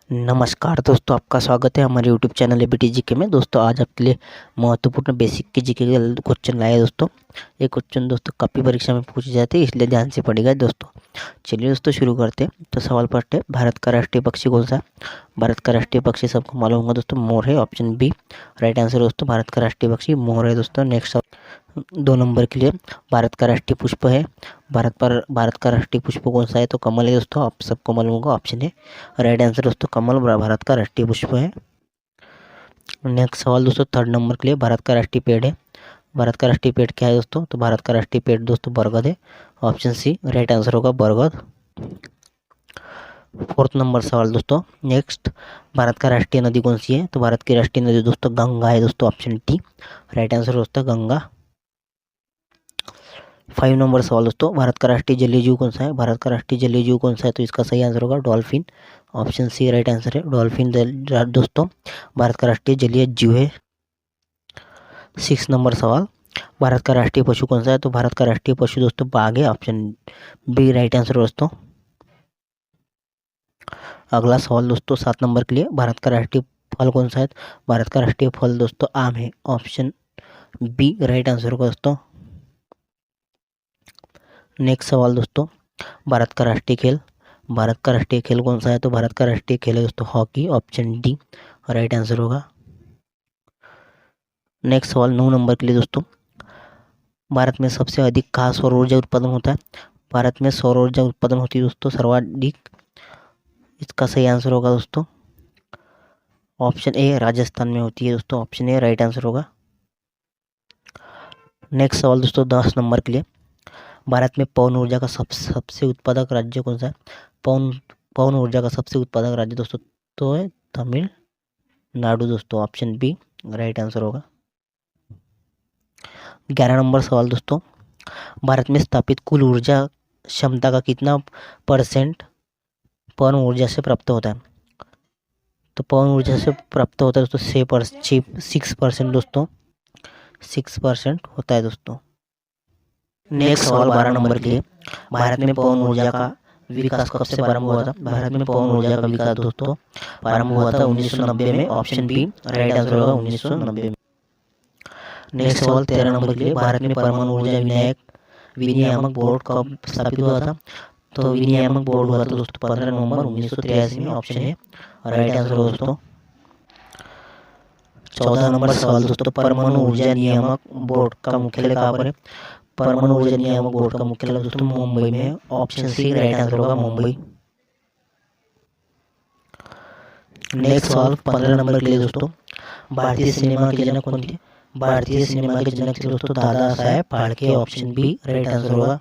नमस्कार दोस्तों, आपका स्वागत है हमारे यूट्यूब चैनल एबीटी जीके में। दोस्तों आज आपके लिए महत्वपूर्ण बेसिक के जीके के क्वेश्चन लाए दोस्तों। ये क्वेश्चन दोस्तों काफ़ी परीक्षा में पूछे जाते हैं, इसलिए ध्यान से पढ़िएगा दोस्तों। चलिए दोस्तों शुरू करते हैं। तो सवाल फर्स्ट है, भारत का राष्ट्रीय पक्षी कौन सा है? भारत का राष्ट्रीय पक्षी सबको मालूम होगा दोस्तों, मोर है। ऑप्शन बी राइट आंसर दोस्तों, भारत का राष्ट्रीय पक्षी मोर है दोस्तों। नेक्स्ट 2 नंबर के लिए, भारत का राष्ट्रीय पुष्प है। भारत का राष्ट्रीय पुष्प कौन सा है? तो कमल है दोस्तों, आप सबको मालूम होगा। ऑप्शन है राइट आंसर दोस्तों, कमल भारत का राष्ट्रीय पुष्प है। नेक्स्ट सवाल दोस्तों 3rd नंबर के लिए, भारत का राष्ट्रीय पेड़ है। भारत का राष्ट्रीय पेड़ क्या है दोस्तों? तो भारत का राष्ट्रीय पेड़ दोस्तों बरगद है। ऑप्शन सी राइट आंसर होगा बरगद। 4th नंबर सवाल दोस्तों नेक्स्ट, भारत का राष्ट्रीय नदी कौन सी है? तो भारत की राष्ट्रीय नदी दोस्तों गंगा है दोस्तों। ऑप्शन डी राइट आंसर दोस्तों गंगा। 5 नंबर सवाल दोस्तों, भारत का राष्ट्रीय जलीय जीव कौन सा है? भारत का राष्ट्रीय जलीय जीव कौन सा है? तो इसका सही आंसर होगा dolphin. Option C right answer है डॉल्फिन दोस्तों भारत का राष्ट्रीय जलीय जीव है। 6 नंबर सवाल, भारत का राष्ट्रीय पशु कौन सा है? तो भारत का राष्ट्रीय पशु दोस्तों बाघ है। ऑप्शन बी राइट आंसर दोस्तों। अगला सवाल दोस्तों 7 नंबर के लिए, भारत का राष्ट्रीय फल कौन सा है? भारत का राष्ट्रीय फल दोस्तों आम है। ऑप्शन बी राइट आंसर होगा दोस्तों। नेक्स्ट सवाल दोस्तों, भारत का राष्ट्रीय खेल कौन सा है? तो भारत का राष्ट्रीय खेल है दोस्तों hockey. Option D right answer होगा। नेक्स्ट सवाल 9 नंबर के लिए दोस्तों, भारत में सबसे अधिक कहाँ सौर ऊर्जा उत्पादन होता है? भारत में सौर ऊर्जा उत्पादन होती है दोस्तों सर्वाधिक। इसका सही आंसर होगा दोस्तों ऑप्शन ए राजस्थान में होती है दोस्तों। ऑप्शन ए राइट आंसर होगा। नेक्स्ट सवाल दोस्तों 10 नंबर के लिए, भारत में पवन ऊर्जा का सबसे उत्पादक राज्य कौन सा है? पवन ऊर्जा का सबसे उत्पादक राज्य दोस्तों तो है तमिलनाडु दोस्तों। ऑप्शन बी राइट आंसर होगा। 11 नंबर सवाल दोस्तों, भारत में स्थापित कुल ऊर्जा क्षमता का कितना % पवन ऊर्जा से प्राप्त होता है? तो पवन ऊर्जा से प्राप्त होता है दोस्तों 6% दोस्तों 6% होता है दोस्तों। नेक्स्ट सवाल 12 नंबर के लिए, भारत में पवन ऊर्जा का विकास कब से प्रारंभ हुआ था? भारत में पवन ऊर्जा का विकास दोस्तों प्रारंभ हुआ था 1990 में। ऑप्शन बी राइट आंसर होगा 1990 में। नेक्स्ट सवाल 13 नंबर के लिए, भारत में परमाणु ऊर्जा विनियामक बोर्ड कब स्थापित हुआ था? तो विनियामक बोर्ड हुआ था दोस्तों 15 नवंबर 1983 में। ऑप्शन है राइट आंसर दोस्तों। 14 नंबर सवाल दोस्तों, परमाणु ऊर्जा नियामक बोर्ड का मुख्यालय कहाँ पर है? परमाणु ऊर्जा नियामक बोर्ड का मुख्यालय दोस्तों मुंबई में है। ऑप्शन सी राइट आंसर होगा मुंबई। नेक्स्ट सवाल 15 नंबर के लिए दोस्तों, भारतीय सिनेमा के जनक कौन थे? भारतीय सिनेमा के जनक थे दोस्तों Dada Saheb Phalke. Option B right answer होगा।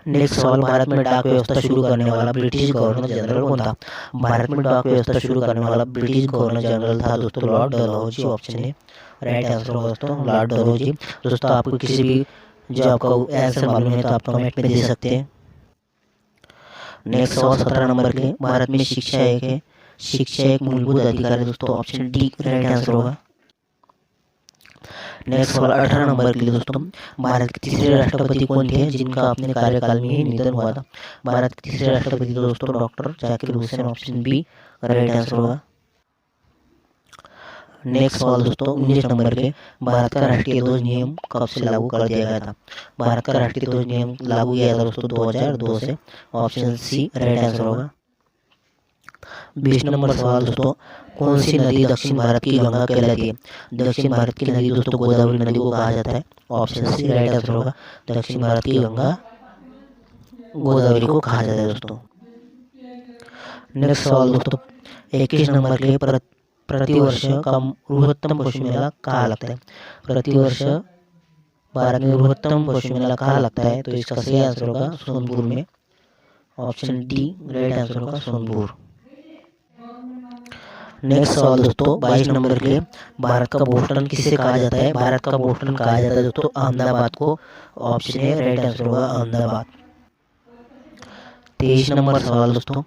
नेक्स्ट सवाल, भारत में डाक व्यवस्था शुरू करने वाला ब्रिटिश गवर्नर जनरल कौन था? भारत में डाक व्यवस्था शुरू करने वाला ब्रिटिश गवर्नर जनरल था दोस्तों लॉर्ड डलहौजी। ऑप्शन है राइट आंसर होगा दोस्तों लॉर्ड डलहौजी। दोस्तों आपको किसी भी जो आपका आंसर मालूम है तो आप कमेंट में दे सकते हैं। नेक्स्ट सवाल 17 नंबर के लिए, भारत में शिक्षा एक मूलभूत अधिकार है दोस्तों। ऑप्शन डी राइट आंसर होगा। नेक्स्ट सवाल 18 नंबर के लिए दोस्तों, भारत के तीसरे राष्ट्रपति कौन थे जिनका अपने कार्यकाल में ही निधन हुआ था? भारत के तीसरे राष्ट्रपति दोस्तों doctor Zakir Hussain. Option B right answer होगा। नेक्स्ट सवाल दोस्तों 19 नंबर के, भारत का राष्ट्रीय ध्वज नियम कब से लागू कर दिया गया था? भारत का राष्ट्रीय ध्वज नियम लागू किया था दोस्तों 2002 से। ऑप्शन सी राइट आंसर होगा। 20 नंबर सवाल दोस्तों, कौन सी नदी दक्षिण भारत की गंगा कहलाती है? दक्षिण भारत की नदी दोस्तों गोदावरी नदी को कहा जाता है। ऑप्शन सी राइट आंसर होगा। दक्षिण भारत की गंगा गोदावरी को कहा जाता है दोस्तों। नेक्स्ट सवाल दोस्तों 21 नंबर के लिए, प्रतिवर्ष का बृहत्तम पशु मेला कहाँ लगता है? प्रतिवर्ष भारत में बृहत्तम पशु मेला कहाँ लगता है? तो इसका सही आंसर होगा सोनपुर में। ऑप्शन डी राइट आंसर होगा सोनपुर। नेक्स्ट सवाल दोस्तों 22 नंबर के लिए, भारत का बोस्टन किसे कहा जाता है? भारत का बोस्टन कहा जाता है दोस्तों अहमदाबाद को। ऑप्शन ए राइट आंसर होगा अहमदाबाद। 23 नंबर सवाल दोस्तों,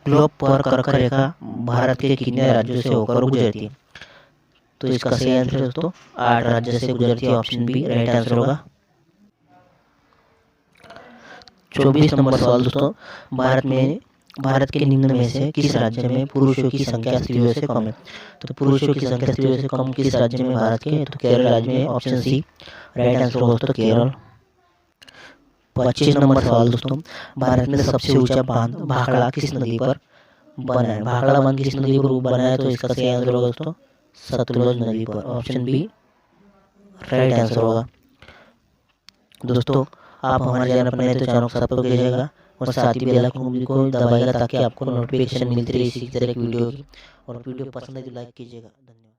ग्लोब पर कर्क रेखा भारत के कितने राज्यों से होकर गुजरती है? तो इसका सही आंसर दोस्तों 8 राज्य से गुजरती है। ऑप्शन बी राइट आंसर होगा। 24 नंबर सवाल दोस्तों, भारत में भारत के निम्न में से किस राज्य में पुरुषों की संख्या स्त्रियों से कम है? तो पुरुषों की संख्या स्त्रियों से कम किस राज्य में भारत के? तो केरल राज्य में, ऑप्शन सी राइट आंसर होगा दोस्तों, केरल। 25 नंबर सवाल दोस्तों, भारत में सबसे ऊंचा बांध भाखड़ा किस नदी पर बना है? भाखड़ा बांध किस नदी पर बना है? तो इसका सही आंसर होगा दोस्तों सतलुज नदी पर, ऑप्शन बी राइट आंसर होगा। दोस्तों आप हमारे चैनल पर नए तो चैनल को सब्सक्राइब कीजिएगा और साथ ही बेल आइकन को दबाइएगा ताकि आपको नोटिफिकेशन मिलती रहे इसी तरह की वीडियो की। और वीडियो पसंद है तो लाइक कीजिएगा। धन्यवाद।